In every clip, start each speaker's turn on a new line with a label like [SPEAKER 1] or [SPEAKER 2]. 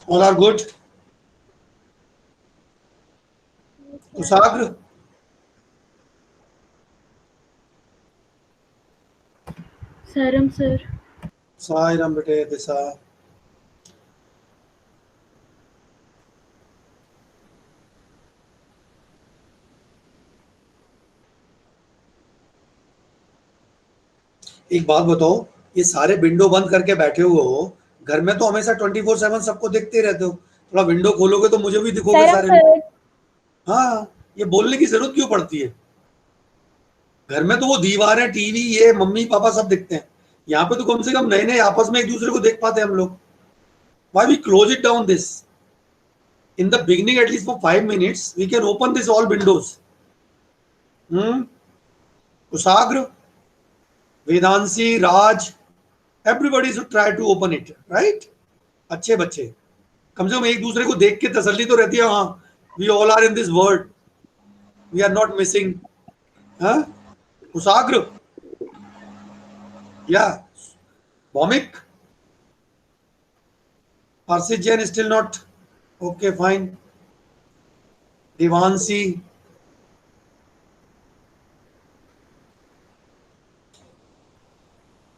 [SPEAKER 1] All are good. Kusagra.
[SPEAKER 2] Saram sir.
[SPEAKER 1] Sairam bete Disa. एक बात बताओ, ये सारे विंडो बंद करके बैठे हुए हो, घर में तो हमेशा 24/7 सबको देखते रहते हो, थोड़ा विंडो खोलोगे तो मुझे भी दिखोगे
[SPEAKER 2] Saram
[SPEAKER 1] सारे लोग।
[SPEAKER 2] sir.
[SPEAKER 1] हाँ, ये बोलने की जरूरत क्यों पड़ती है? घर में तो वो दीवारें, टीवी, ये मम्मी पापा सब दिखते हैं, यहाँ पे तो कम से कम नए नए आपस में एक दूसरे को देख पाते हैं हम लोग। Why we close it down this? In the beginning, at least for 5 minutes, we can open this all windows. Kusagra, Vedansi, Raj, everybody should try to open it, right? अच्छे बच्चे कम से कम एक दूसरे को देख के तसल्ली तो रहती है, हाँ we all are in this world, we are not missing. हाँ, कुसाग्र, या Bhowmik, Parsit Jain still not okay, fine. Devansi,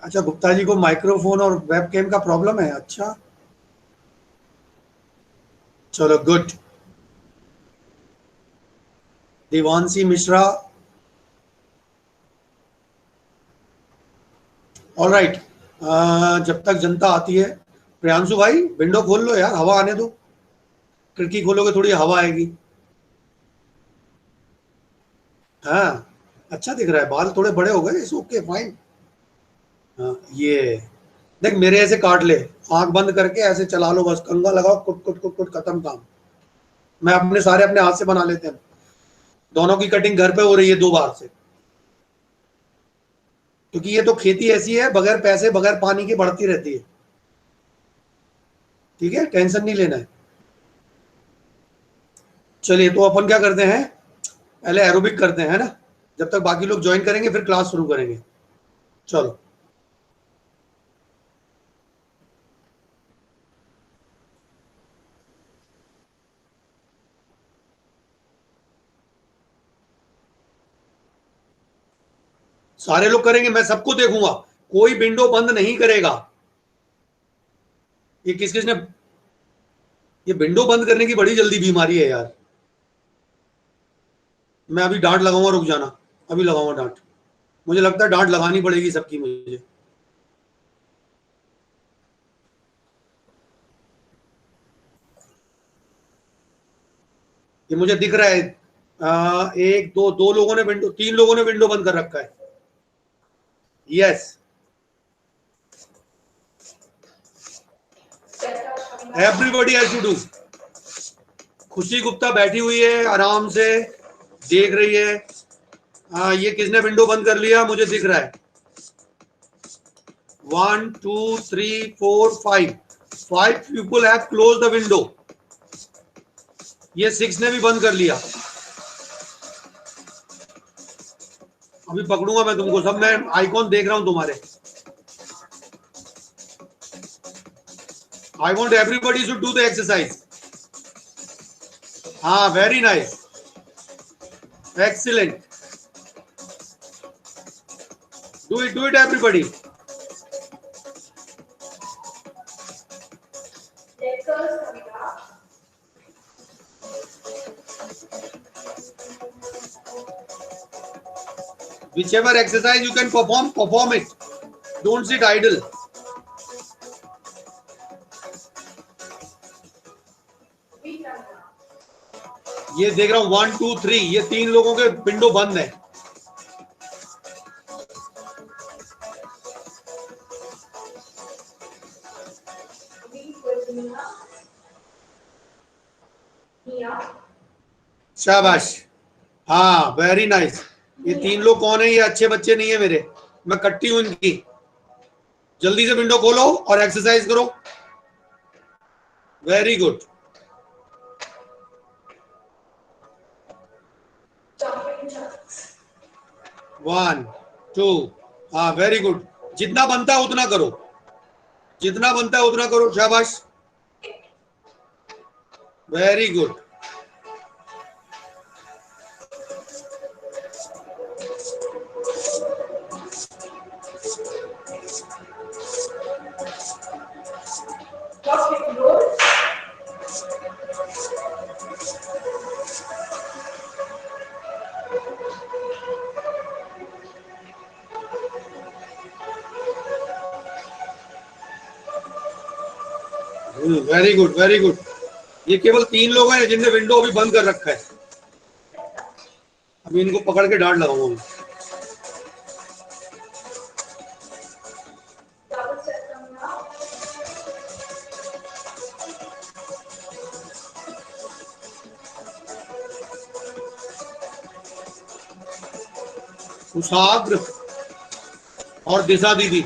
[SPEAKER 1] अच्छा गुप्ता जी को माइक्रोफोन और वेबकैम का प्रॉब्लम है, अच्छा चलो good. Devanshi Mishra, all right. जब तक जनता आती है, प्रियांशु भाई विंडो खोल लो यार, हवा आने दो, खिड़की खोलोगे थोड़ी हवा आएगी। हाँ, अच्छा दिख रहा है, बाल थोड़े बड़े हो गए, इस ओके फाइन। हाँ, ये देख मेरे ऐसे काट ले, आंख बंद करके ऐसे चला लो, बस कंगा लगाओ, कुट कुट कुट कुट, खत्म काम। मैं अपने सारे अपने हाथ से बना लेते हैं, दोनों की कटिंग घर पे हो रही है 2 बार से, क्योंकि ये तो खेती ऐसी है, बगैर पैसे बगैर पानी की बढ़ती रहती है। ठीक है, टेंशन नहीं लेना है। चलिए तो अपन क्या करते हैं, पहले एरोबिक करते हैं, है ना? जब तक बाकी लोग ज्वाइन करेंगे फिर क्लास शुरू करेंगे। चलो, सारे लोग करेंगे, मैं सबको देखूंगा, कोई विंडो बंद नहीं करेगा। ये किस किसने, ये विंडो बंद करने की बड़ी जल्दी बीमारी है यार। मैं अभी डांट लगाऊंगा, रुक जाना, अभी लगाऊंगा डांट, मुझे लगता है डांट लगानी पड़ेगी सबकी मुझे। ये मुझे दिख रहा है, एक दो दो लोगों ने विंडो, 3 लोगों ने विंडो बंद कर रखा है। Yes, everybody has to do. Khushi Gupta बैठी हुई है आराम से, देख रही है। हाँ, ये किसने विंडो बंद कर लिया, मुझे दिख रहा है। 1 2 3 4 5 people have close the window. ये 6 ने भी बंद कर लिया। अभी पकड़ूंगा मैं तुमको सब, मैं आइकॉन देख रहा हूं तुम्हारे। I want everybody should do the exercise. हाँ, very nice, excellent, do it everybody. Whichever exercise you can perform it. Don't sit idle. ये देख रहा हूं 1 2 3, ये 3 लोगों के विंडो बंद है। शाबाश, हाँ वेरी नाइस। ये 3 लोग कौन है? ये अच्छे बच्चे नहीं है मेरे, मैं कट्टी हूं इनकी। जल्दी से विंडो खोलो और एक्सरसाइज करो। वेरी गुड, वन टू, हाँ वेरी गुड। जितना बनता है उतना करो, जितना बनता है उतना करो, शाबाश। Very good. Very good, very good. ये केवल 3 लोग हैं जिनने विंडो अभी बंद कर रखा है। अभी इनको पकड़ के डांट लगाऊंगा मैं। कुशाग्र और दिशा दीदी,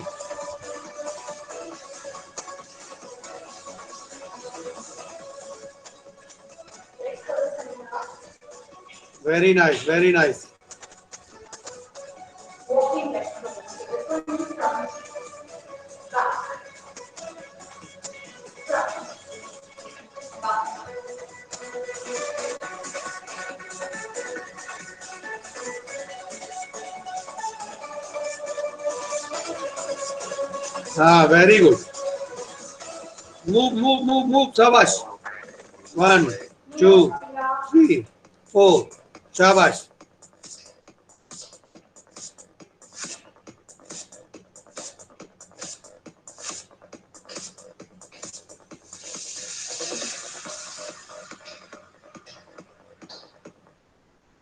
[SPEAKER 1] वेरी नाइस, वेरी नाइस। हाँ, very good. Move move move move, शाबाश। 1 2 3 4, शाबाश।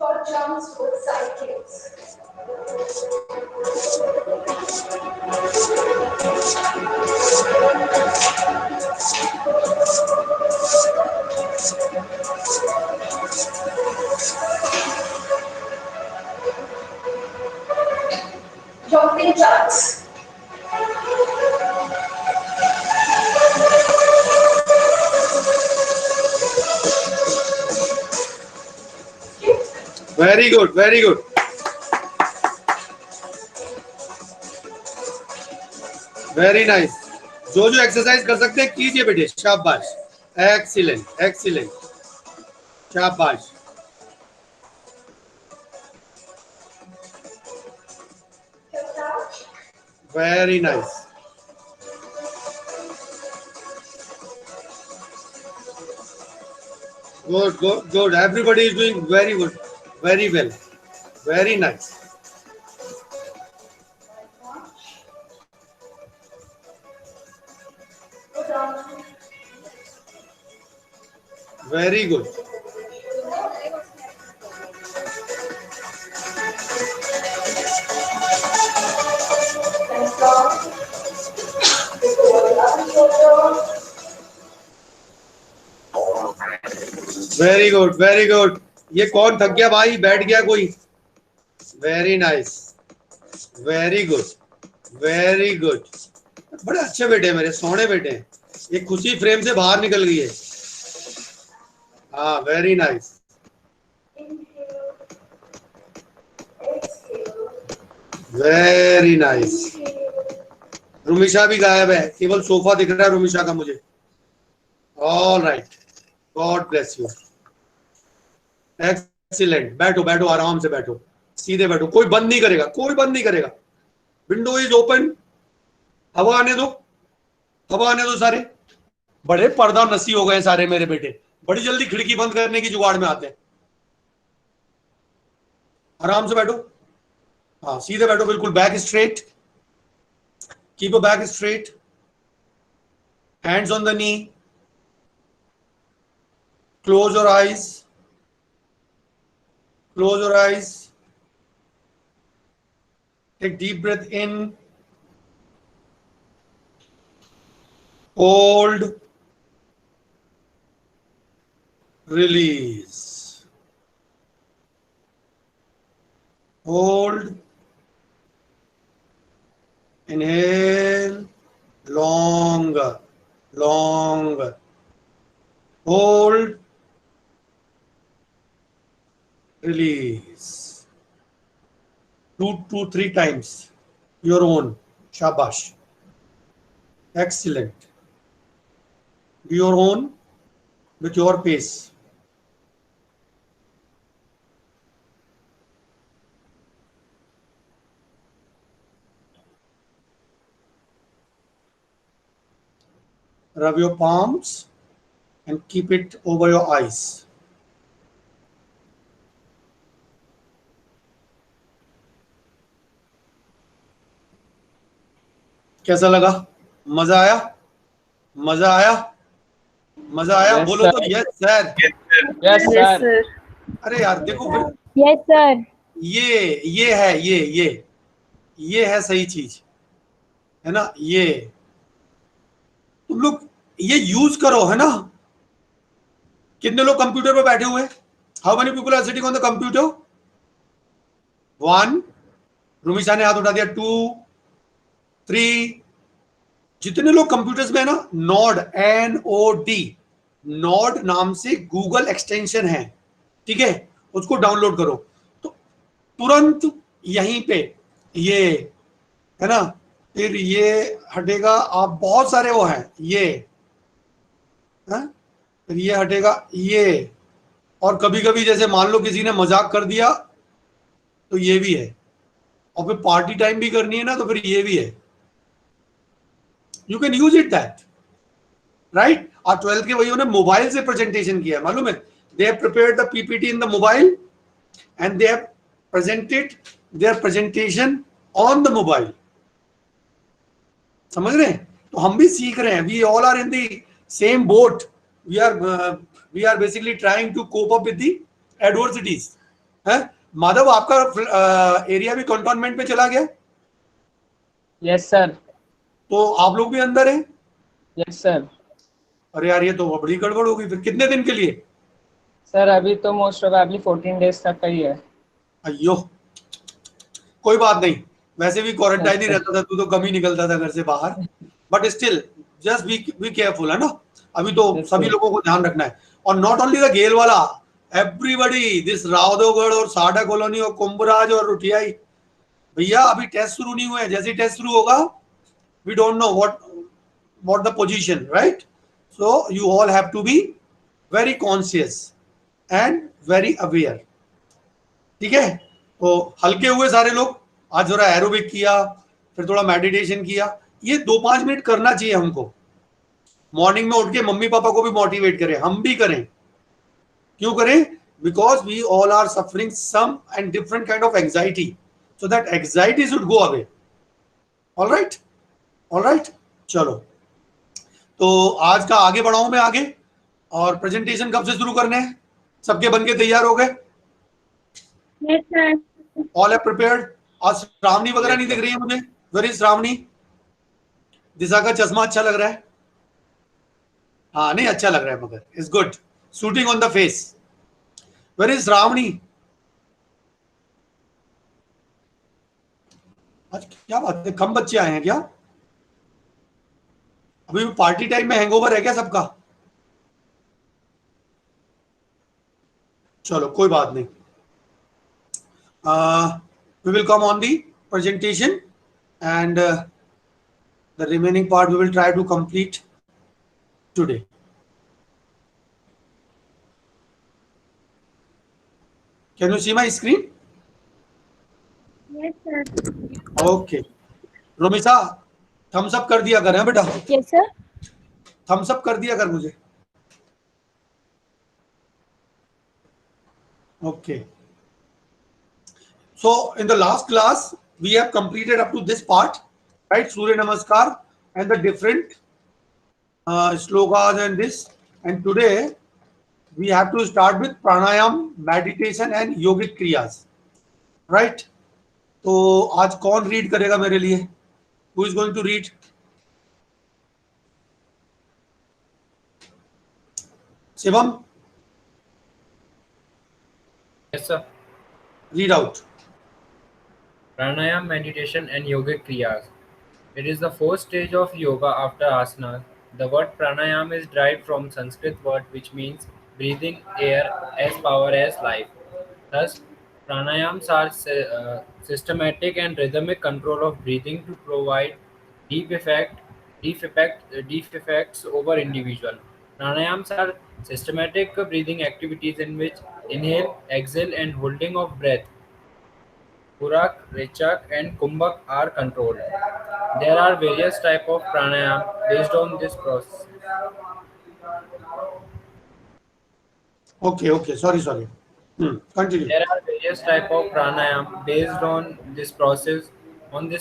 [SPEAKER 3] For jumps with side kicks. Jumping jacks.
[SPEAKER 1] Very good, very good. Very nice. जो जो एक्सरसाइज कर सकते हैं कीजिए बेटे, शाबाश। एक्सीलेंट, एक्सीलेंट, शाबाश। Very nice. Good, good, good. Everybody is doing very good, very well, very nice. Very good. Very good, very good. ये कौन थक गया भाई, बैठ गया कोई? Very nice, very good, very good. बड़े अच्छे बेटे, मेरे सोने बेटे हैं। एक खुशी फ्रेम से बाहर निकल गई है। हाँ, वेरी नाइस, वेरी नाइस। रुमिशा भी गायब है, केवल सोफा दिख रहा है रुमिशा का मुझे। All right, God bless you. Excellent. बैठो बैठो, आराम से बैठो, सीधे बैठो। कोई बंद नहीं करेगा, कोई बंद नहीं करेगा। Window is open. हवा आने दो, हवा आने दो सारे। बड़े पर्दा नसी हो गए सारे मेरे बेटे, बड़ी जल्दी खिड़की बंद करने की जुगाड़ में आते हैं। आराम से बैठो, हाँ सीधे बैठो, बिल्कुल back straight. Keep your back straight, hands on the knee, close your eyes, close your eyes. Take deep breath in, hold, release, hold, inhale, longer, longer, hold, release. 2 3 times your own. Shabash, excellent. Do your own, with your pace. Rub your palms and keep it over your eyes. कैसा लगा? मजा आया? मजा आया? मजा आया?
[SPEAKER 4] Yes,
[SPEAKER 1] बोलो
[SPEAKER 4] sir.
[SPEAKER 1] तो yes sir.
[SPEAKER 4] Yes,
[SPEAKER 2] Yes,
[SPEAKER 4] sir.
[SPEAKER 2] sir.
[SPEAKER 1] अरे यार देखो फिर
[SPEAKER 5] यस सर।
[SPEAKER 1] ये है ये है सही चीज, है ना? ये तुम लोग ये यूज करो, है ना? कितने लोग कंप्यूटर पे बैठे हुए हैं? How many people are sitting on the computer? 1, Rumisha ने हाथ उठा दिया। 2, 3। जितने लोग कंप्यूटर्स में है ना, नॉड NOD नॉड नाम से गूगल एक्सटेंशन है, ठीक है? उसको डाउनलोड करो तो तुरंत यहीं पे ये है ना, फिर ये हटेगा। आप बहुत सारे वो हैं ये, है? फिर ये हटेगा ये। और कभी कभी जैसे मान लो किसी ने मजाक कर दिया तो ये भी है। और फिर पार्टी टाइम भी करनी है ना तो फिर ये भी है। You can use it that, right? और 12th के भाइयों ने मोबाइल से प्रेजेंटेशन किया है, मालूम है? They have prepared the PPT in the mobile and they have presented their presentation on the mobile. समझ रहे हैं? तो हम भी सीख रहे हैं। We all are in the same boat. We are basically trying to cope up with the adversities. Hi Madhav, आपका एरिया भी कंटोनमेंट में चला गया?
[SPEAKER 4] Yes, sir.
[SPEAKER 1] तो आप लोग भी अंदर हैं?
[SPEAKER 4] Yes, sir.
[SPEAKER 1] अरे यार ये तो बड़ी गड़बड़ हो गई। फिर कितने दिन के लिए?
[SPEAKER 4] सर अभी तो मोस्ट प्रोबेबली 14 डेज तक का ही है।
[SPEAKER 1] अयो, कोई बात नहीं, वैसे भी क्वारंटाइन ही रहता था, तू तो कम ही निकलता था घर से बाहर। But still just be careful, है ना? अभी तो सभी लोगों को ध्यान रखना है। और नॉट ओनली द गेल वाला, एवरीबॉडी, दिस रावदोगढ़ और साडा कॉलोनी और कुंभराज और रुठियाई, भैया अभी टेस्ट शुरू नहीं हुए। जैसे टेस्ट शुरू होगा, we don't know what the position, right? So you all have to be very conscious and very aware, ठीक है? तो हल्के हुए सारे लोग। आज थोड़ा एरोबिक किया, फिर थोड़ा मेडिटेशन किया। ये 2-5 मिनट करना चाहिए हमको। मॉर्निंग में उठ के मम्मी पापा को भी मोटिवेट करें, हम भी करें। क्यों करें? Because we all are suffering some and different kind of anxiety, so that anxiety should go away. Alright, alright, चलो। तो आज का आगे बढ़ाऊं मैं आगे। और प्रेजेंटेशन कब से शुरू करने हैं? सबके बन के तैयार हो गए?
[SPEAKER 5] Yes sir.
[SPEAKER 1] All are prepared? आज श्रावणी वगैरह नहीं दिख रही है मुझे। Where is Shravani? दिशा का चश्मा अच्छा लग रहा है। हाँ नहीं, अच्छा लग रहा है, मगर is good, shooting on the face. Where is Shravani? आज क्या बात है, कम बच्चे आए हैं क्या? अभी पार्टी टाइम में हैंगओवर है क्या सबका? चलो कोई बात नहीं। We will come on the presentation and the remaining part we will try to complete today. Can you see my screen?
[SPEAKER 5] Yes sir.
[SPEAKER 1] Okay. Romisa, thumbs up कर दिया कर, है बेटा?
[SPEAKER 5] Yes sir.
[SPEAKER 1] थम्स अप कर दिया कर मुझे। Okay. So in the last class we have completed up to this part, right? Surya Namaskar and the different slokas and this. And today we have to start with pranayam, meditation and yogic kriyas, right? तो आज कौन read करेगा मेरे लिए? Who is going to read? Shivam,
[SPEAKER 6] Yes, sir.
[SPEAKER 1] read out.
[SPEAKER 6] Pranayam, meditation, and yogic kriyas. It is the fourth stage of yoga after asana. The word pranayam is derived from Sanskrit word which means breathing air as power as life. Thus, pranayams are systematic and rhythmic control of breathing to provide deep effects over individual. Pranayams are Systematic breathing activities in which inhale, exhale, and holding of breath, Purak, Rechak, and Kumbhak are controlled. There are various types of pranayam based on this process.
[SPEAKER 1] Okay, sorry. Continue.
[SPEAKER 6] There are various types of pranayam based on this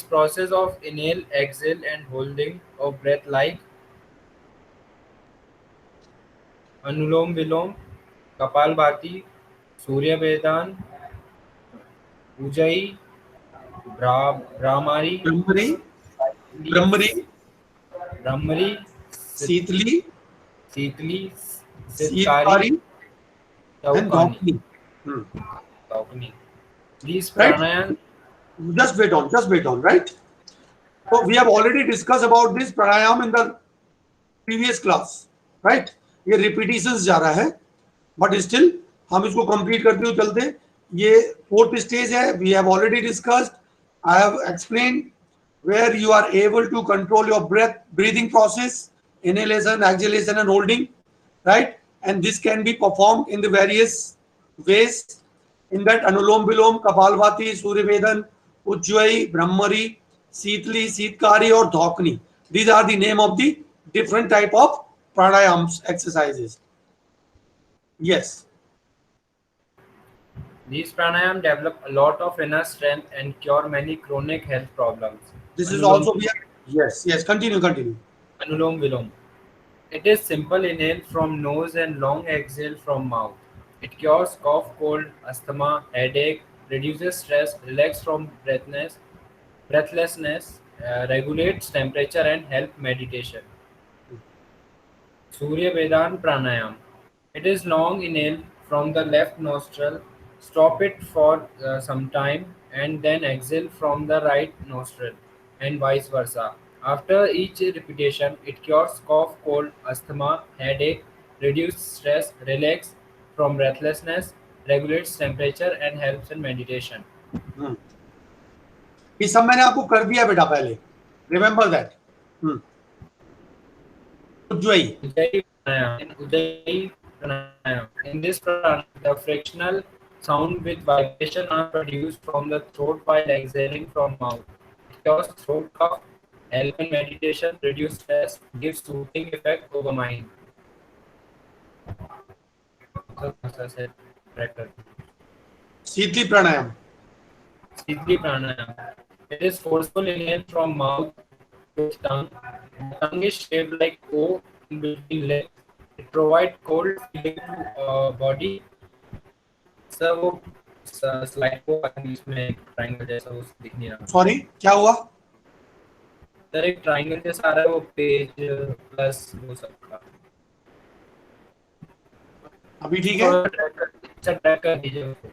[SPEAKER 6] process of inhale, exhale, and holding of breath like Anulom Vilom, Kapalbhati, Surya Vedan, Ujjayi, Brahmari,
[SPEAKER 1] Brahmari, Brahmari,
[SPEAKER 6] Brahmari,
[SPEAKER 1] Seetli,
[SPEAKER 6] Sitli, Sitkari,
[SPEAKER 1] Seetkari, and
[SPEAKER 6] Taukani.
[SPEAKER 1] Dhokni. Hmm.
[SPEAKER 6] Taukani. These
[SPEAKER 1] Right?
[SPEAKER 6] pranayam,
[SPEAKER 1] Just wait on, right? So we have already discussed about this pranayam in the previous class, right? ये repetitions जा रहा है, but still हम इसको complete करते हुए चलते. ये fourth stage है. We have already discussed. I have explained where you are able to control your breathing process, inhalation, exhalation, and holding, right? And this can be performed in the various ways. In that, Anulom Vilom, Kapalbhati, Suryavedan, Ujjayi, Brahmari, Seetli, Seetkari, or Dhokni. These are the name of the different type of pranayams exercises. Yes.
[SPEAKER 6] these pranayam develop a lot of inner strength and cure many chronic health problems.
[SPEAKER 1] This is
[SPEAKER 6] Anulom,
[SPEAKER 1] also yes. Continue.
[SPEAKER 6] Anulom Vilom. It is simple inhale from nose and long exhale from mouth. It cures cough, cold, asthma, headache, reduces stress, relax from breathlessness, regulates temperature and help meditation. Surya Vedan Pranayam. It is long inhale from the left nostril, stop it for some time, and then exhale from the right nostril, and vice versa. After each repetition, it cures cough, cold, asthma, headache, reduces stress, relax from breathlessness, regulates temperature, and helps in meditation.
[SPEAKER 1] ये सब मैंने आपको कर दिया बेटा पहले. Remember that. Ujjayi.
[SPEAKER 6] Ujjayi pranayam. In this pranayam, the frictional sound with vibration are produced from the throat while exhaling from mouth. It cures throat cough, help in meditation, reduce stress, gives soothing effect over mind.
[SPEAKER 1] Seetli pranayam.
[SPEAKER 6] Sitli pranayam. It is forceful inhale from mouth with tongue. The tongue is shaped like O in between legs. It provides cold feeling to body. Sir वो slide को इसमें triangle जैसा वो दिख नहीं रहा.
[SPEAKER 1] Sorry, क्या हुआ?
[SPEAKER 6] सर एक ट्रायंगल जैसा आ रहा है वो पेज प्लस वो सब का.
[SPEAKER 1] अभी ठीक है?
[SPEAKER 6] अच्छा ट्रैक कर दीजिए उसको.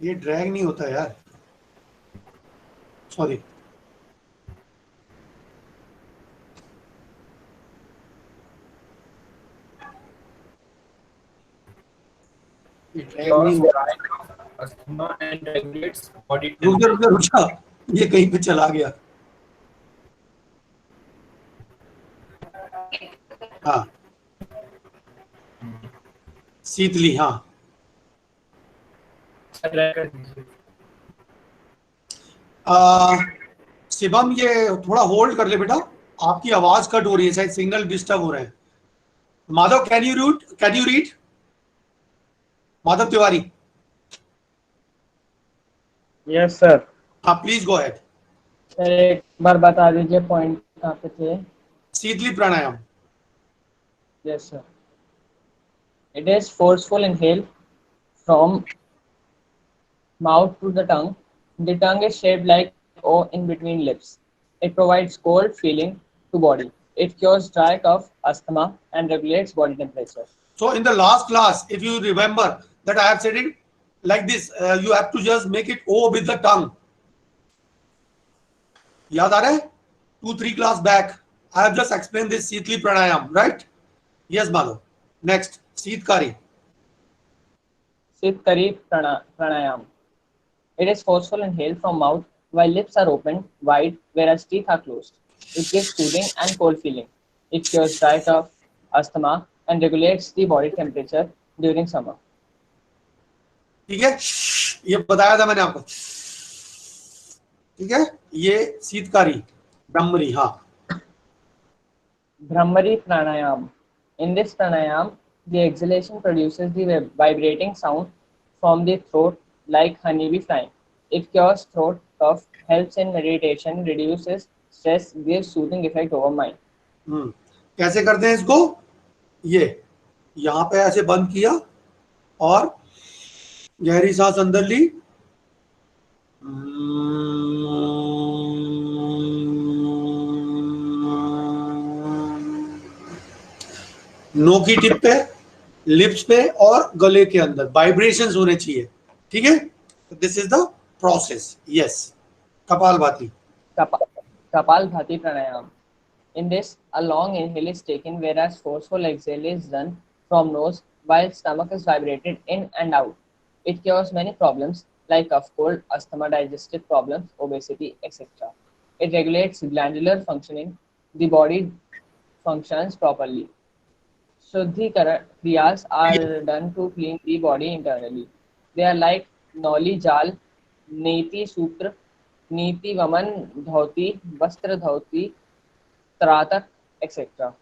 [SPEAKER 1] ये ड्रैग नहीं होता यार. Sorry.
[SPEAKER 6] Asthma and regulates body
[SPEAKER 1] रुक जा. ये कहीं पे चला गया. हाँ. शीतली. हाँ. शिवम ये थोड़ा होल्ड कर ले बेटा. आपकी आवाज कट हो रही है, शायद सिग्नल डिस्टर्ब हो रहे हैं. Madhav can you read? Madhav Tiwari.
[SPEAKER 4] Yes sir.
[SPEAKER 1] हाँ प्लीज गो अहेड.
[SPEAKER 4] सर एक बार बता दीजिए पॉइंट कहाँ पे थे.
[SPEAKER 1] Sheetali pranayama.
[SPEAKER 4] Yes sir. It is forceful inhale from mouth to the tongue. The tongue is shaped like O in between lips. It provides cold feeling to body. It cures dry cough, asthma, and regulates body temperature.
[SPEAKER 1] So in the last class, if you remember that I have said it like this, you have to just make it O with the tongue. याद आ रहा है? 2-3 class back, I have just explained this Seetli pranayam, right? Yes, Madhav. Next, Seetkari.
[SPEAKER 4] Sitkari pranayam. It is forceful inhale from mouth while lips are open wide, whereas teeth are closed. It gives soothing and cold feeling. It cures dry cough, asthma, and regulates the body temperature during summer.
[SPEAKER 1] ठीक है, ये बताया था मैंने आपको। ठीक है, ये शीतकारी ब्रह्मरी। हाँ,
[SPEAKER 4] Brahmari pranayam. In this pranayam, the exhalation produces the vibrating sound from the throat like honeybee flying. It cures throat cough, helps in meditation, reduces stress, gives soothing effect over mind.
[SPEAKER 1] कैसे करते हैं इसको? ये यहाँ पे ऐसे बंद किया और गहरी सांस अंदर ली, नो की टिप पे, लिप्स पे और गले के अंदर वाइब्रेशंस होने चाहिए। ठीक है, this is the process. Yes, kapalbhati.
[SPEAKER 4] Kapalbhati pranayam. In this, a long inhale is taken, whereas forceful exhale is done from nose while stomach is vibrated in and out. It cures many problems like cough, cold, asthma, digestive problems, obesity, etc. It regulates glandular functioning. The body functions properly. Shuddhikara kriyas are done to clean the body internally. They are like Noli Jal, Neti Sutra, Niti Vaman Dhauti, Vastra Dhauti, tratak etcetera.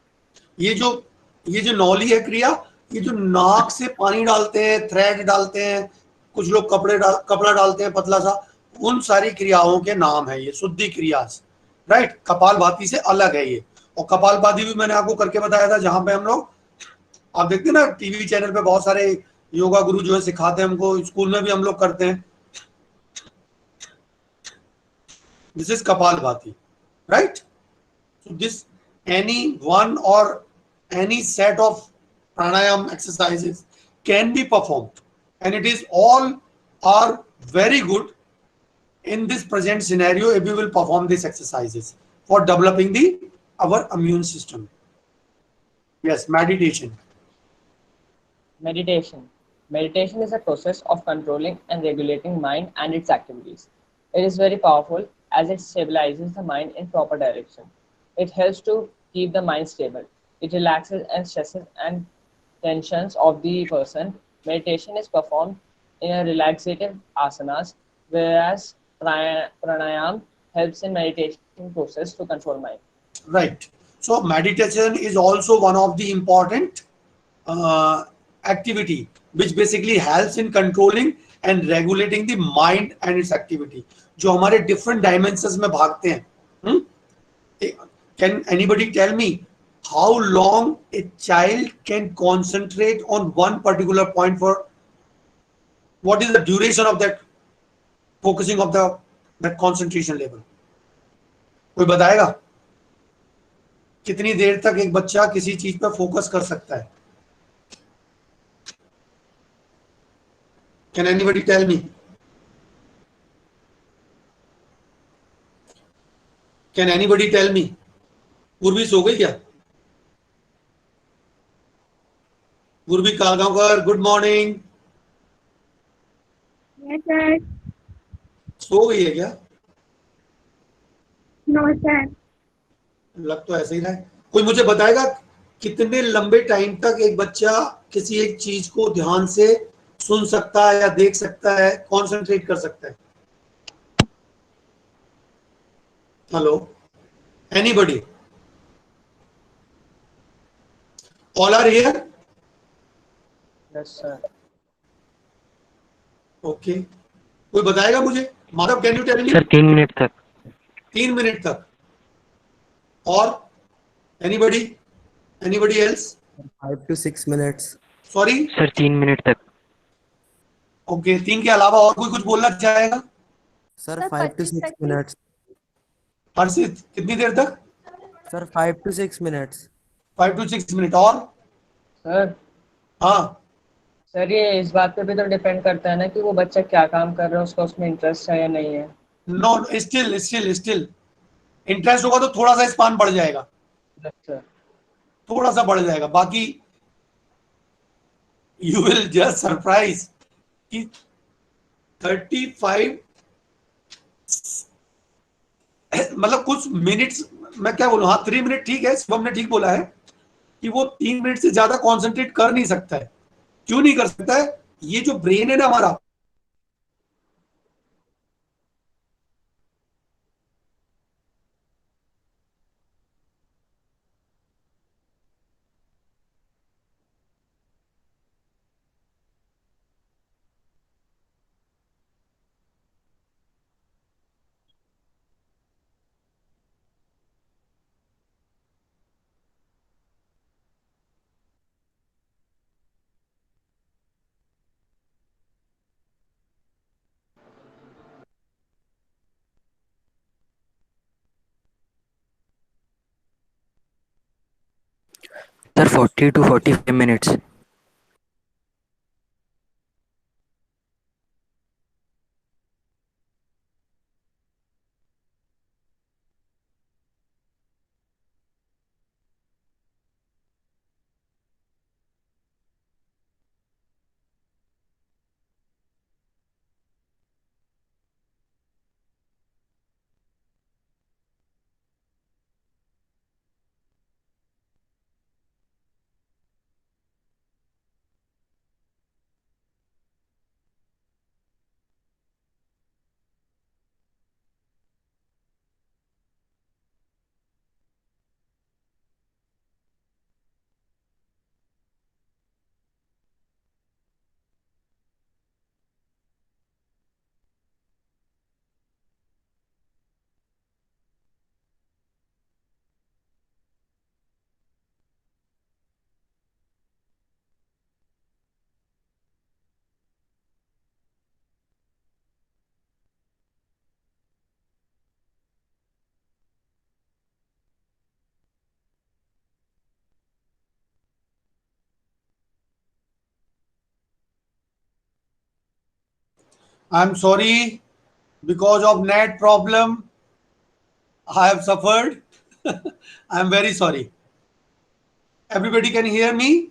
[SPEAKER 1] ये जो नौली है क्रिया, ये जो नाक से पानी डालते हैं, थ्रेड डालते हैं, कुछ लोग कपड़ा डालते हैं पतला सा, उन सारी क्रियाओं के नाम है ये शुद्धि क्रिया। राइट, कपालभाति से अलग है ये। और कपालभाति भी मैंने आपको करके बताया था, जहां पे हम लोग, आप देखते हैं ना टीवी चैनल पे बहुत सारे योगा गुरु जो है सिखाते हैं हमको, स्कूल में भी हम लोग करते हैं। This is kapalbhati, right. So this, any one or any set of pranayam exercises can be performed, and it is all are very good in this present scenario if we will perform these exercises for developing our immune system. Yes, meditation.
[SPEAKER 4] Meditation is a process of controlling and regulating mind and its activities. It is very powerful as it stabilizes the mind in proper direction. It helps to keep the mind stable. It relaxes and stresses and tensions of the person. Meditation is performed in a relaxative asanas, whereas pranayam helps in meditation process to control mind.
[SPEAKER 1] Right. So meditation is also one of the important activity which basically helps in controlling and regulating the mind and its activity, जो हमारे different dimensions में भागते हैं। Can anybody tell me how long a child can concentrate on one particular point for, what is the duration of that focusing of that concentration level? कोई बताएगा कितनी देर तक एक बच्चा किसी चीज पर फोकस कर सकता है? Can anybody tell me? Can anybody tell me? पूर्वी सो गई क्या? पूर्वी कालगांवकर, गुड मॉर्निंग।
[SPEAKER 5] Yes, sir.
[SPEAKER 1] सो गई है क्या?
[SPEAKER 5] No, sir.
[SPEAKER 1] लग तो ऐसे ही रहा है। कोई मुझे बताएगा कितने लंबे टाइम तक एक बच्चा किसी एक चीज को ध्यान से सुन सकता है या देख सकता है, कॉन्सेंट्रेट कर सकता है? Hello, anybody? All are here?
[SPEAKER 4] Yes, sir.
[SPEAKER 1] Okay. कोई बताएगा मुझे? Madhav, can you tell me?
[SPEAKER 7] Sir 3 minute तक।
[SPEAKER 1] 3 मिनट तक। और anybody? Anybody else?
[SPEAKER 8] 5 to 6 minutes.
[SPEAKER 1] Sorry?
[SPEAKER 7] Sir 3 minute तक।
[SPEAKER 1] ओके, 3 के अलावा और कोई कुछ बोलना चाहेगा?
[SPEAKER 8] Sir, 5 to 6 minutes.
[SPEAKER 1] हर्षित, कितनी देर तक?
[SPEAKER 8] Sir, 5 to 6 minutes.
[SPEAKER 1] 5 to 6 minute. और?
[SPEAKER 4] सर,
[SPEAKER 1] हाँ,
[SPEAKER 4] सर ये इस बात पे भी तो डिपेंड करता है ना कि वो बच्चा क्या काम कर रहा है, उसका उसमें इंटरेस्ट है या नहीं है।
[SPEAKER 1] नो, स्टिल इंटरेस्ट होगा तो थोड़ा सा स्पान बढ़ जाएगा।
[SPEAKER 4] Yes, sir.
[SPEAKER 1] थोड़ा सा बढ़ जाएगा, बाकी यू विल जस्ट सरप्राइज कि 35 मतलब कुछ मिनट्स मैं क्या बोलूं, हाँ 3 मिनट ठीक है, शुभम ने ठीक बोला है कि वो 3 मिनट से ज्यादा कॉन्सेंट्रेट कर नहीं सकता है। क्यों नहीं कर सकता है? ये जो ब्रेन है ना हमारा,
[SPEAKER 7] Sir, 40 to 45 minutes.
[SPEAKER 1] I'm sorry, because of net problem, I have suffered. I'm very sorry. Everybody can hear me?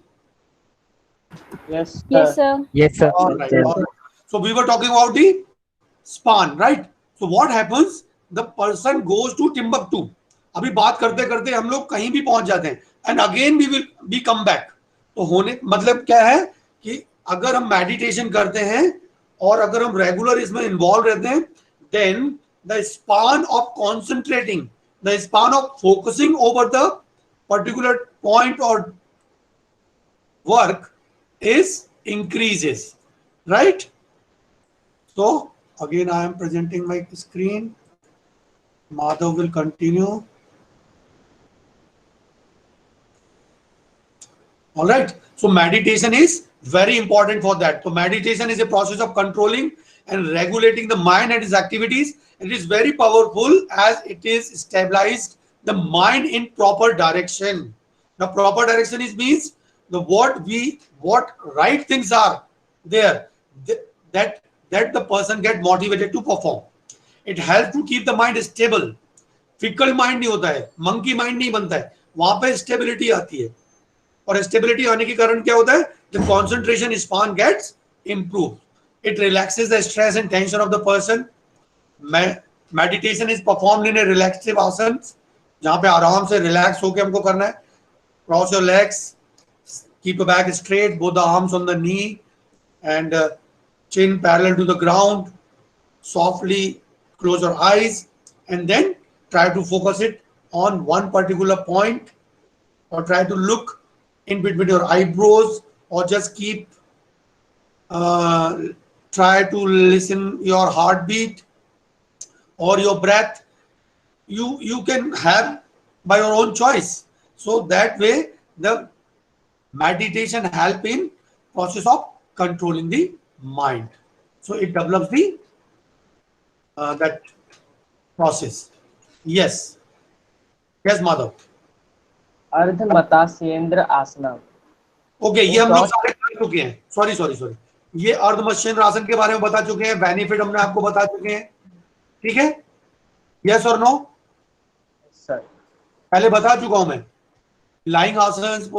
[SPEAKER 4] Yes,
[SPEAKER 5] Yes,
[SPEAKER 4] sir.
[SPEAKER 5] sir.
[SPEAKER 7] Yes, sir.
[SPEAKER 1] All right. All right. So we were talking about the span, right? So what happens? The person goes to Timbuktu. अभी बात करते करते हम लोग कहीं भी पहुंच जाते हैं, and again we will be come back. तो होने मतलब क्या है कि अगर हम मेडिटेशन करते हैं और अगर हम रेगुलर इसमें इन्वॉल्व रहते हैं, then the span of concentrating, the span of focusing over the particular point और work is increases, right? So again I am presenting my screen. Madhav will continue. All right, so meditation is very important for that. So meditation is a process of controlling and regulating the mind and its activities. It is very powerful as it is stabilized the mind in proper direction. The proper direction is means the what right things are there, that that the person get motivated to perform. It helps to keep the mind stable. Fickle mind नहीं होता है, monkey mind नहीं बनता है, वहां पे stability आती है। और स्टेबिलिटी आने के कारण क्या होता है? The concentration span gets improve. It relaxes the stress and tension of the person. Meditation is performed in a relaxive asana, जहां पे आराम से रिलैक्स होकर हमको करना है। Cross your legs, keep your back straight, both the arms on the knee, and chin parallel to the ground. Softly close your eyes and then try to focus it on one particular point, or try to look in between your eyebrows, or just keep try to listen your heartbeat or your breath. You can have by your own choice. So that way the meditation help in process of controlling the mind. So it develops the that process. Yes, yes, Madhav.
[SPEAKER 4] अर्धमतासेंद्र Asna.
[SPEAKER 1] Okay, ये हम लोग सारे कर चुके हैं। Sorry sorry sorry, ये अर्धमत्स्येंद्र आसन के बारे में बता चुके हैं, बेनिफिट हमने आपको बता चुके हैं। ठीक है, यस और नो?
[SPEAKER 4] सर
[SPEAKER 1] पहले बता चुका हूं मैं, लाइंग आसन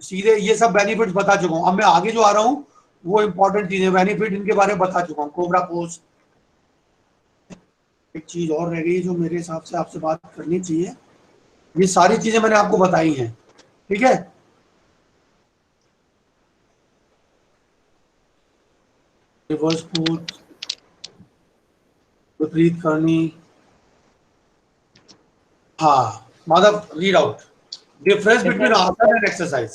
[SPEAKER 1] सीधे, ये सब बेनिफिट्स बता चुका हूं। अब मैं आगे जो आ रहा हूं वो इंपॉर्टेंट चीजें, बेनिफिट इनके बारे में बता चुका हूं। कोबरा पोज, एक चीज और रह गई जो मेरे हिसाब से आपसे बात करनी चाहिए। ये सारी चीजें मैंने आपको बताई हैं, ठीक है। रिवर्स पूछ, विपरीत करनी, हाँ Madhav read out difference between asana and exercise.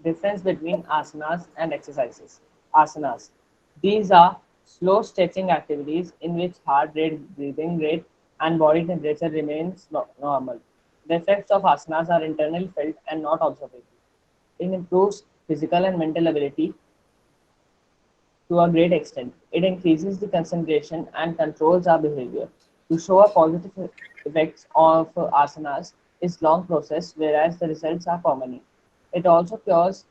[SPEAKER 4] Difference between asanas and exercises. Asanas. These are slow stretching activities in which heart rate, breathing rate, and body temperature remains normal. The effects of asanas are internally felt and not observable. It improves physical and mental ability to a great extent. It increases the concentration and controls our behavior. To show a positive effects of asanas is long process, whereas the results are permanent. It also cures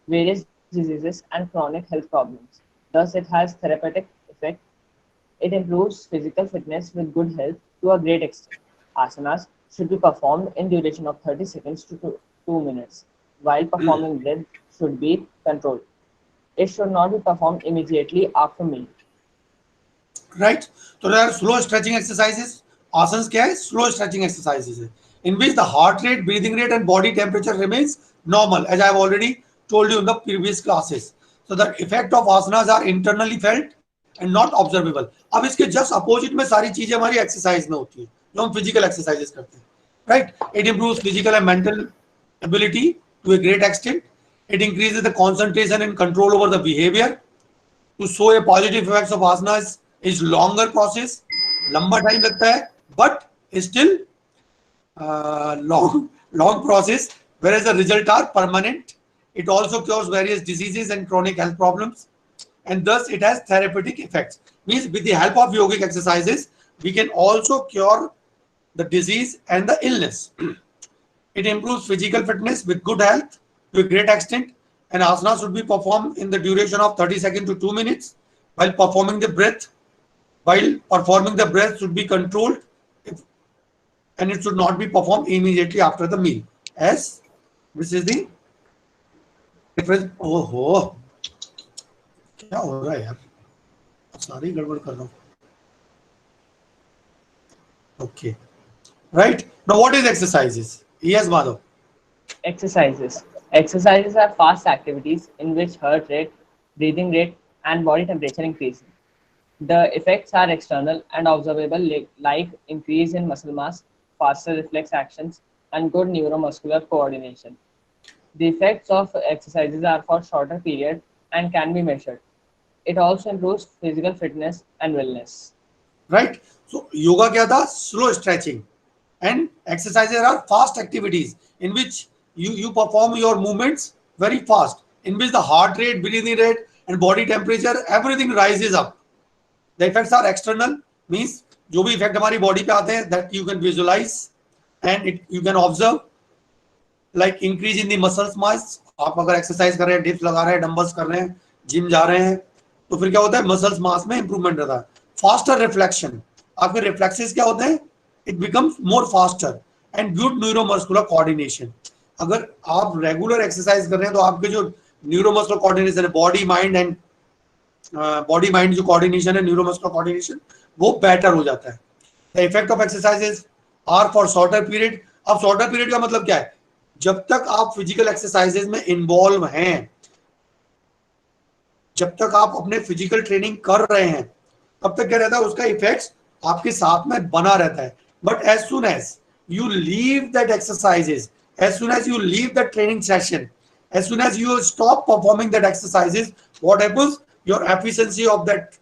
[SPEAKER 4] various diseases and chronic health problems. Thus, it has therapeutic effect. It improves physical fitness with good health to a great extent. Asanas should be performed in duration of 30 seconds to 2 minutes, while performing breath should be controlled. It should not be performed immediately after meal.
[SPEAKER 1] Right, तो यार slow stretching exercises, asanas क्या है, slow stretching exercises है in which the heart rate, breathing rate and body temperature remains normal as I have already told you in the previous classes. So the effect of asanas are internally felt and not observable. अब इसके just opposite में सारी चीजें हमारी exercise में होती है जो हम फिजिकल एक्सरसाइजेस करते हैं, right. It improves physical and mental ability to a great extent. It increases the concentration and control over the behaviour. To show a positive effects of asanas is longer process, लंबा time लगता है, but still long process, whereas the result are permanent. It also cures various diseases and chronic health problems, and thus it has therapeutic effects. Means with the help of yogic exercises, we can also cure the disease and the illness. It improves physical fitness with good health to a great extent. And asana should be performed in the duration of 30 seconds to 2 minutes. While performing the breath should be controlled, and it should not be performed immediately after the meal. As this is the difference. Oh, क्या हो रहा है यार, सारी गड़बड़ कर रहा हूँ। Okay, right. Now what is exercises? Yes, Madhav.
[SPEAKER 4] Exercises. Exercises are fast activities in which heart rate, breathing rate, and body temperature increase. The effects are external and observable, like increase in muscle mass, faster reflex actions, and good neuromuscular coordination. The effects of exercises are for shorter period and can be measured. It also improves physical fitness and wellness.
[SPEAKER 1] Right. So yoga क्या था? Slow stretching, and exercises are fast activities in which you perform your movements very fast, in which the heart rate, breathing rate, and body temperature, everything rises up. The effects are external, means जो भी effect हमारी body पे आते हैं, that you can visualize and you can observe, like increase in the muscles mass. आप अगर exercise कर रहे हैं, dips लगा रहे हैं, dumbbells कर रहे हैं, gym जा रहे हैं, तो फिर क्या होता है, muscles mass में improvement रहता है. Faster reflection, आपके reflexes क्या होते हैं, it becomes more faster, and good neuromuscular coordination. अगर आप रेगुलर एक्सरसाइज कर रहे हैं तो आपके जो न्यूरोमस्कुलर कोऑर्डिनेशन है, बॉडी माइंड जो कोऑर्डिनेशन है, न्यूरोमस्कुलर कोऑर्डिनेशन, वो बेटर हो जाता है. The effect of exercises are for shorter period. अब शॉर्टर पीरियड का मतलब क्या है, जब तक आप फिजिकल एक्सरसाइजेस में इन्वॉल्व हैं, जब तक आप अपने फिजिकल ट्रेनिंग कर रहे हैं, तब तक क्या रहता है, उसका इफेक्ट्स आपके साथ में बना रहता है. But as soon as you leave that exercises, as soon as you leave the training session, as soon as you stop performing that exercises, what happens, your efficiency of that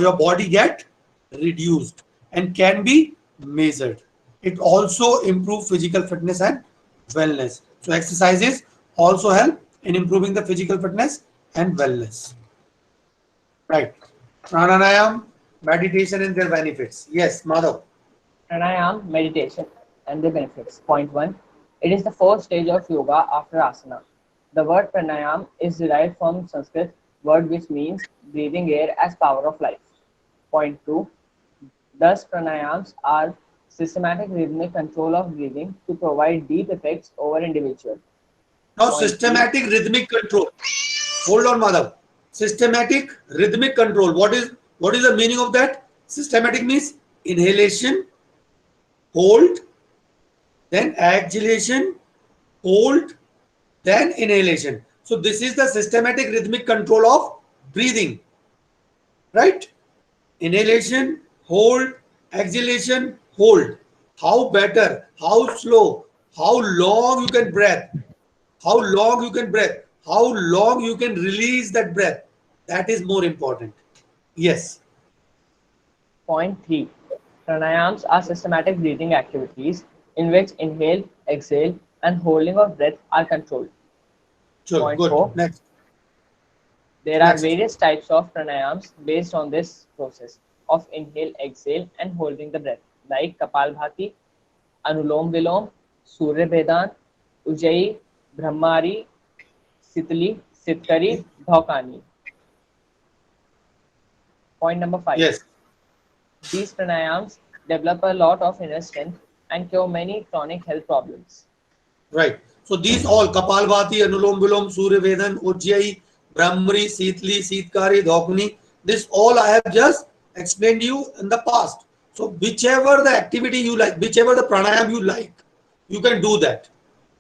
[SPEAKER 1] your body get reduced and can be measured. It also improves physical fitness and wellness. So exercises also help in improving the physical fitness and wellness. Right. Pranayam, meditation and their benefits. Yes, Madhav.
[SPEAKER 4] Pranayam, meditation, and the benefits. Point 1. It is the fourth stage of yoga after asana. The word pranayam is derived from Sanskrit word which means breathing air as power of life. Point 2. Thus, pranayams are systematic rhythmic control of breathing to provide deep effects over individual.
[SPEAKER 1] Now, systematic rhythmic control. Hold on, Madhav. Systematic rhythmic control. What is the meaning of that? Systematic means inhalation hold, then exhalation, hold, then inhalation. So this is the systematic rhythmic control of breathing, right? Inhalation, hold, exhalation, hold. How better, how slow, how long you can breathe, how long you can breathe, how long you can release that breath. That is more important. Yes.
[SPEAKER 4] Point 3. Pranayams are systematic breathing activities in which inhale, exhale, and holding of breath are controlled.
[SPEAKER 1] Sure.
[SPEAKER 4] Point
[SPEAKER 1] Good.
[SPEAKER 4] 4.
[SPEAKER 1] Next.
[SPEAKER 4] There are
[SPEAKER 1] Next.
[SPEAKER 4] various types of pranayams based on this process of inhale, exhale, and holding the breath, like Kapalbhati, Anulom Vilom, Surya Vedan, Ujjayi, Brahmari, Sitali, Sitkari, Dhaukani. Point number 5.
[SPEAKER 1] Yes.
[SPEAKER 4] These pranayams develop a lot of inner strength and cure many chronic health problems.
[SPEAKER 1] Right. So these all Kapalbhati, Anulom Vilom, Surya Vedan, Ujjayi, Brahmari, Sitli, Sitkari, Dhaukani. This all I have just explained to you in the past. So whichever the activity you like, whichever the pranayam you like, you can do that.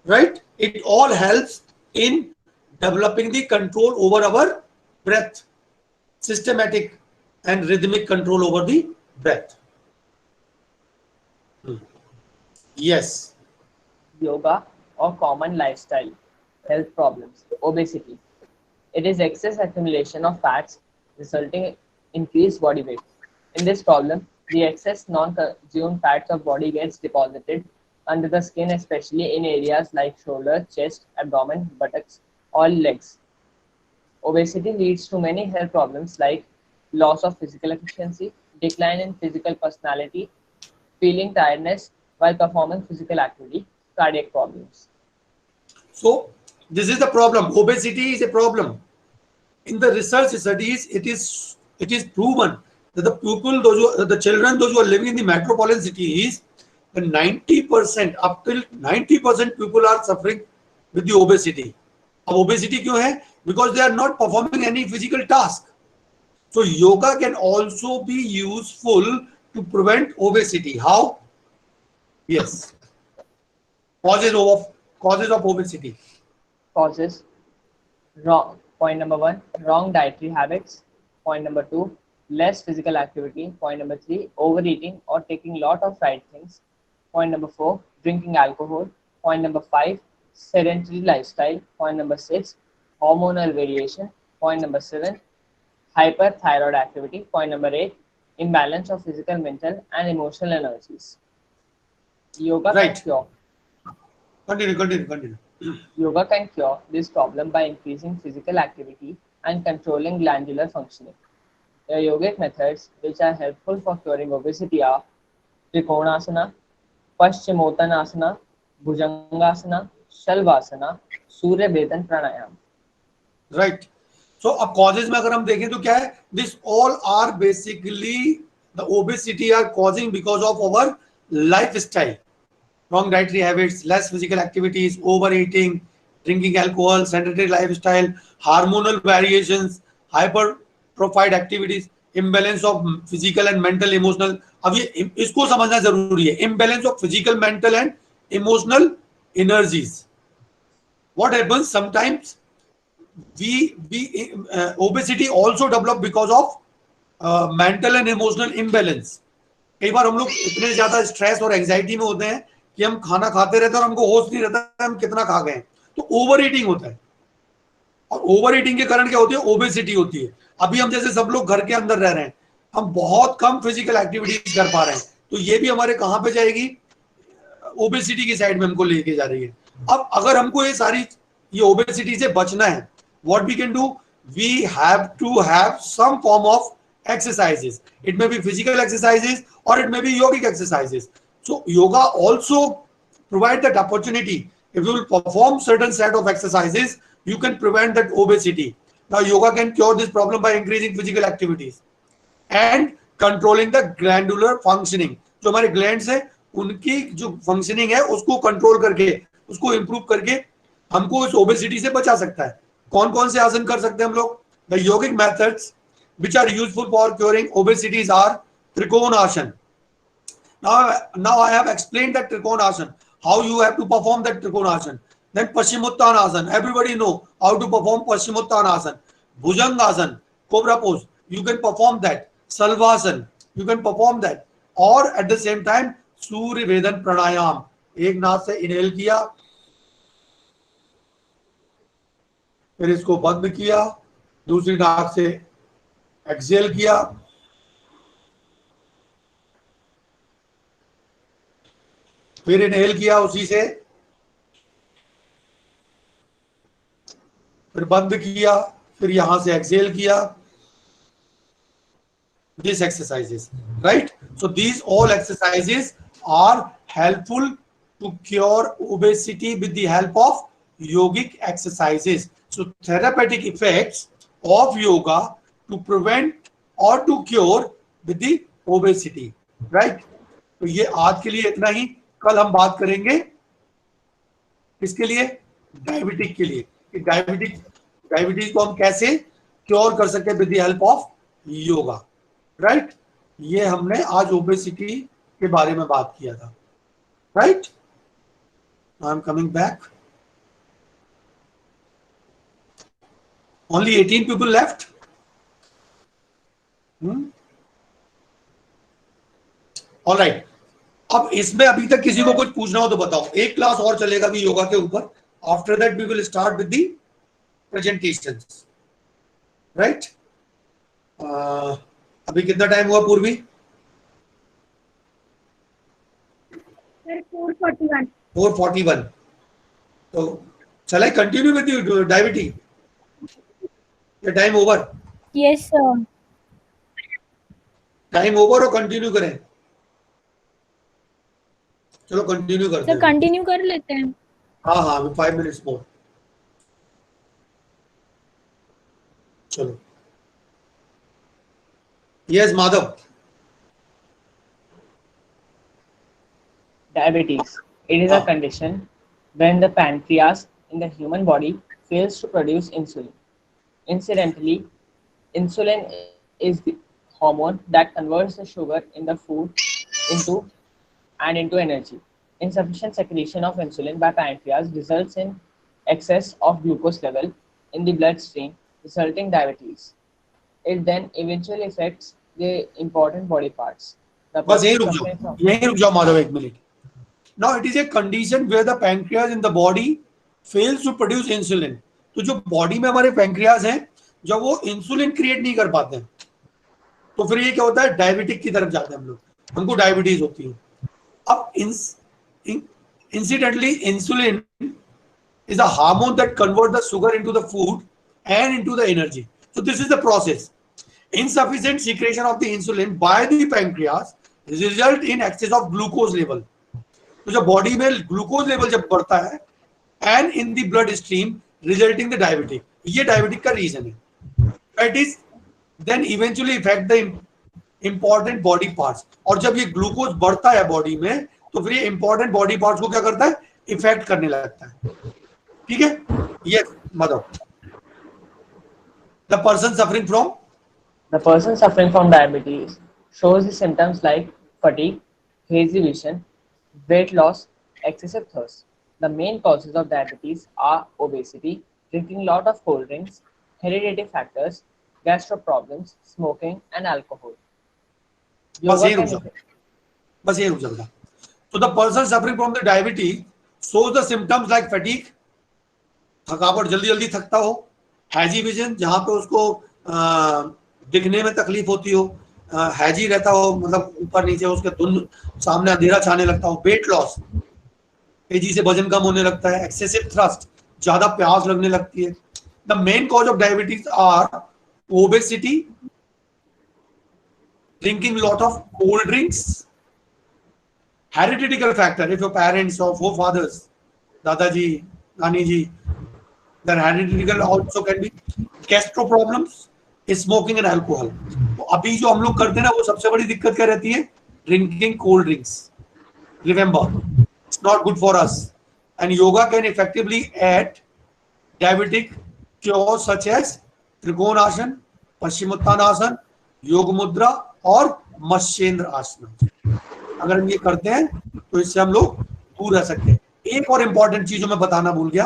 [SPEAKER 1] Right? It all helps in developing the control over our breath, systematic and rhythmic control over the breath. Yes.
[SPEAKER 4] Yoga or common lifestyle health problems, obesity. It is excess accumulation of fats resulting in increased body weight. In this problem, the excess non-consumed fats of body gets deposited under the skin, especially in areas like shoulder, chest, abdomen, buttocks, or legs. Obesity leads to many health problems like loss of physical efficiency, decline in physical personality, feeling tiredness while performing physical activity, cardiac problems.
[SPEAKER 1] So this is the problem. Obesity is a problem. In the research studies, it is proven that the people, the children, those who are living in the metropolitan cities, the 90% up till 90% people are suffering with the obesity. अब obesity क्यों है? Because they are not performing any physical task. So yoga can also be useful to prevent obesity. How? Yes. Causes of obesity.
[SPEAKER 4] Causes: wrong. Point number 1, wrong dietary habits. Point number 2, less physical activity. Point number 3, overeating or taking lot of fried things. Point number 4, drinking alcohol. Point number 5, sedentary lifestyle. Point number 6, hormonal variation. Point number 7, hyperthyroid activity. Point number 8, imbalance of physical, mental, and emotional energies. Yoga
[SPEAKER 1] Right.
[SPEAKER 4] can cure.
[SPEAKER 1] Continue.
[SPEAKER 4] Yoga can cure this problem by increasing physical activity and controlling glandular functioning. The yogic methods which are helpful for curing obesity are Trikonasana, Paschimottanasana, Bhujangasana, Shalvasana, Surya Vedan Pranayam.
[SPEAKER 1] Right. So अब causes में अगर हम देखें तो क्या है? This all are basically the obesity are causing because of our lifestyle. Wrong dietary habits, less physical activities, overeating, drinking alcohol, sedentary lifestyle, hormonal variations, hypertrophied activities, imbalance of physical and mental, emotional. अब ये इसको समझना जरूरी है. Imbalance of physical, mental and emotional energies. What happens sometimes? Obesity also develop because of mental and emotional imbalance. कई बार हम लोग इतने ज्यादा स्ट्रेस और एंजाइटी में होते हैं कि हम खाना खाते रहते हैं और हमको होश नहीं रहता हम कितना खा गए, तो ओवर ईटिंग होता है. और ओवर ईटिंग के कारण क्या होती है? ओबेसिटी होती है. अभी हम जैसे सब लोग घर के अंदर रह रहे हैं, हम बहुत कम फिजिकल एक्टिविटीज कर पा रहे हैं, तो ये भी हमारे कहां पे जाएगी? ओबेसिटी की साइड में हमको लेके जा रही है. अब अगर हमको ये ओबेसिटी से बचना है, what we can do? We have to have some form of exercises. It may be physical exercises or it may be yogic exercises. So yoga also provide that opportunity. If you will perform certain set of exercises, you can prevent that obesity. Now yoga can cure this problem by increasing physical activities and controlling the glandular functioning. जो हमारे glands है उनकी जो functioning है उसको control करके, उसको improve करके हमको इस obesity से बचा सकता है. कौन कौन से आसन कर सकते हैं हम लोग? The yogic methods which are useful for curing obesities are Trikonasana, Now I have explained that Trikonasana, how you have to perform that Trikonasana. Then Paschimottanasana, everybody know how to perform Paschimottanasana. Bhujangasana, Cobra pose, you can perform that. Salvasana, you can perform that. Or at the same time, Surya Vedan Pranayam, एक नाक से inhale किया, फिर इसको बंद किया, दूसरी नाक से एक्सेल किया, फिर इनहेल किया उसी से, फिर बंद किया, फिर यहां से एक्सेल किया. These exercises, right? So these all exercises are helpful to cure obesity with the help of yogic exercises. So therapeutic effects of yoga to prevent or to cure with the obesity, right? तो ये आज के लिए इतना ही. कल हम बात करेंगे किसके लिए? डायबिटिक के लिए, कि डायबिटीज को हम कैसे क्योर कर सकते हैं with the help of yoga, right? ये हमने आज ओबेसिटी के बारे में बात किया था, right? I am coming back. Only 18 people left. Alright. अब इसमें अभी तक किसी को कुछ पूछना हो तो बताओ. एक क्लास और चलेगा भी योगा के ऊपर. After that we will start with the presentations, right? अभी कितना टाइम हुआ पूर्वी?
[SPEAKER 5] सर 4:41.
[SPEAKER 1] 4:41. तो चले कंटिन्यू विद डायबिटीज. ये time over?
[SPEAKER 5] Yes sir.
[SPEAKER 1] Time over और कंटिन्यू करें? चलो कंटिन्यू करते हैं.
[SPEAKER 5] सर कंटिन्यू कर लेते हैं.
[SPEAKER 1] हाँ हाँ, 5 मिनट्स मोर. चलो. Yes, Madhav.
[SPEAKER 4] Diabetes. It is a condition when the pancreas in the human body fails to produce insulin. Incidentally, insulin is the hormone that converts the sugar in the food into energy. Insufficient secretion of insulin by pancreas results in excess of glucose level in the bloodstream, resulting diabetes. It then eventually affects the important body parts.
[SPEAKER 1] बस यहीं रुक जाओ माधव, एक minute. Now it is a condition where the pancreas in the body fails to produce insulin. तो जो body में हमारे pancreas हैं, जब वो इंसुलिन क्रिएट नहीं कर पाते हैं, तो फिर ये क्या होता है? डायबिटिक की तरफ जाते हैं हम लोग, हमको डायबिटीज होती है. अब incidentally insulin is a hormone that converts the sugar into the food and into the energy. So this is the process. Insufficient secretion of the insulin by the pancreas result in excess of glucose level. तो जब body में glucose level जब बढ़ता है and in the blood stream resulting the diabetic, ये diabetic का reason है. That is then eventually affect the important body parts. और जब ये ग्लूकोज बढ़ता है बॉडी में, तो फिर ये इंपॉर्टेंट बॉडी पार्ट्स को क्या करता है? इफेक्ट करने लगता है. ठीक है? Yes Madhav. The person suffering from diabetes shows the symptoms like fatigue, hazy vision, weight loss, excessive thirst. The main causes of diabetes are obesity, drinking a lot of cold drinks, hereditary factors, gastro problems, smoking, and alcohol. बस यही रुक जाओ बेटा. So the person suffering from the diabetes shows the symptoms like fatigue, थकावट, जल्दी जल्दी थकता हो, हैजी विजन, जहां पे उसको दिखने में तकलीफ होती हो, हैजी रहता हो, मतलब ऊपर नीचे उसके धुंध, सामने अंधेरा छाने लगता हो, वेट लॉस, तेजी से वजन कम होने लगता है, एक्सेसिव थ्रस्ट, ज्यादा प्यास लगने लगती है. The main cause of diabetes are obesity, drinking lot of cold drinks, hereditary factor, if your parents or forefathers, dadaji, nani ji, then hereditary also can be. Gastro problems, smoking and alcohol. तो अभी जो हम लोग करते हैं ना, वो सबसे बड़ी दिक्कत क्या रहती है? Drinking cold drinks. Remember, it's not good for us. And yoga can effectively aid diabetic cures such as Trikonasana, Paschimottanasana, योग मुद्रा और मत्स्येंद्र आसन. अगर हम ये करते हैं तो इससे हम लोग दूर रह सकते हैं। एक और इंपॉर्टेंट चीज जो मैं बताना भूल गया,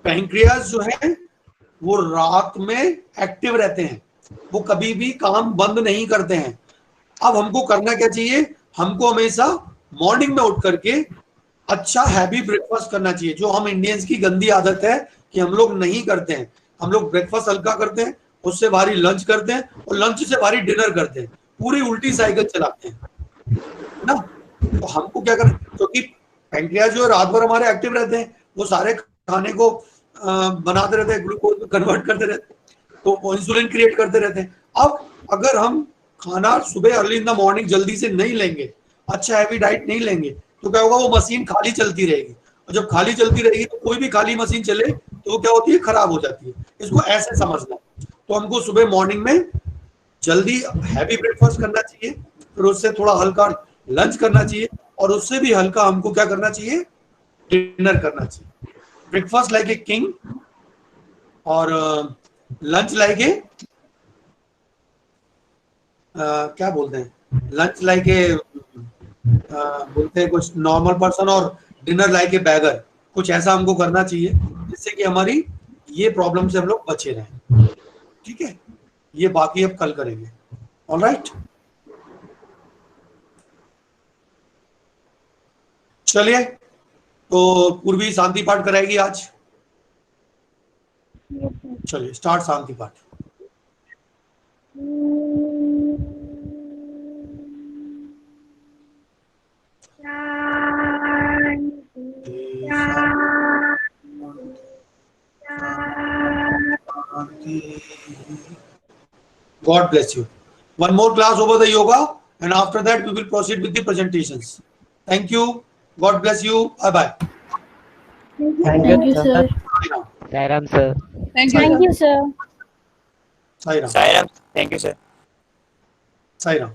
[SPEAKER 1] पैंक्रियाज जो है वो रात में एक्टिव रहते हैं, वो कभी भी काम बंद नहीं करते हैं। अब हमको करना क्या चाहिए, हमको हमेशा मॉर्निंग में उठ करके अच्छा हैवी ब्रेकफास्ट करना चाहिए, जो हम इंडियंस की गंदी आदत है कि हम लोग नहीं करते हैं। हम लोग ब्रेकफास्ट हल्का करते हैं, उससे भारी लंच करते हैं और लंच से भारी डिनर करते हैं, पूरी उल्टी साइकिल चलाते हैं ना। तो हमको क्या करना, क्योंकि पैंक्रियाज जो है रात भर हमारे एक्टिव रहते हैं, वो सारे खाने को बनाते रहते हैं, ग्लूकोज में कन्वर्ट करते रहते हैं, तो इंसुलिन क्रिएट करते रहते हैं। अब अगर हम खाना सुबह अर्ली इन द मॉर्निंग जल्दी से नहीं लेंगे, अच्छा हैवी डाइट नहीं लेंगे, तो क्या होगा, वो मशीन खाली चलती रहेगी, और जब खाली चलती रहेगी तो कोई भी खाली मशीन चले तो वो क्या होती है, खराब हो जाती है। इसको ऐसे समझना। तो हमको सुबह मॉर्निंग में जल्दी हैवी ब्रेकफास्ट करना चाहिए, फिर उससे थोड़ा हल्का लंच करना चाहिए, और उससे भी हल्का हमको क्या करना चाहिए, डिनर करना चाहिए। ब्रेकफास्ट लाइक ए किंग और लंच लाइक ए क्या बोलते हैं, लंच लाइक ए बोलते हैं कुछ नॉर्मल पर्सन, और डिनर लाइक ए बैगर, कुछ ऐसा हमको करना चाहिए जिससे कि हमारी ये प्रॉब्लम से हम लोग बचे रहें। ठीक है, ये बाकी अब कल करेंगे। ऑलराइट, चलिए, तो पूर्वी शांति पाठ कराएगी आज। चलिए स्टार्ट शांति पाठ। God bless you. One more class over the yoga, and after that we will proceed with the presentations. Thank you. God bless you. Bye bye.
[SPEAKER 2] Thank you, sir.
[SPEAKER 7] Sairam sir.
[SPEAKER 5] Thank you, sir.
[SPEAKER 1] Sai Ram.
[SPEAKER 7] Sairam. Thank you sir.
[SPEAKER 1] Sai Ram.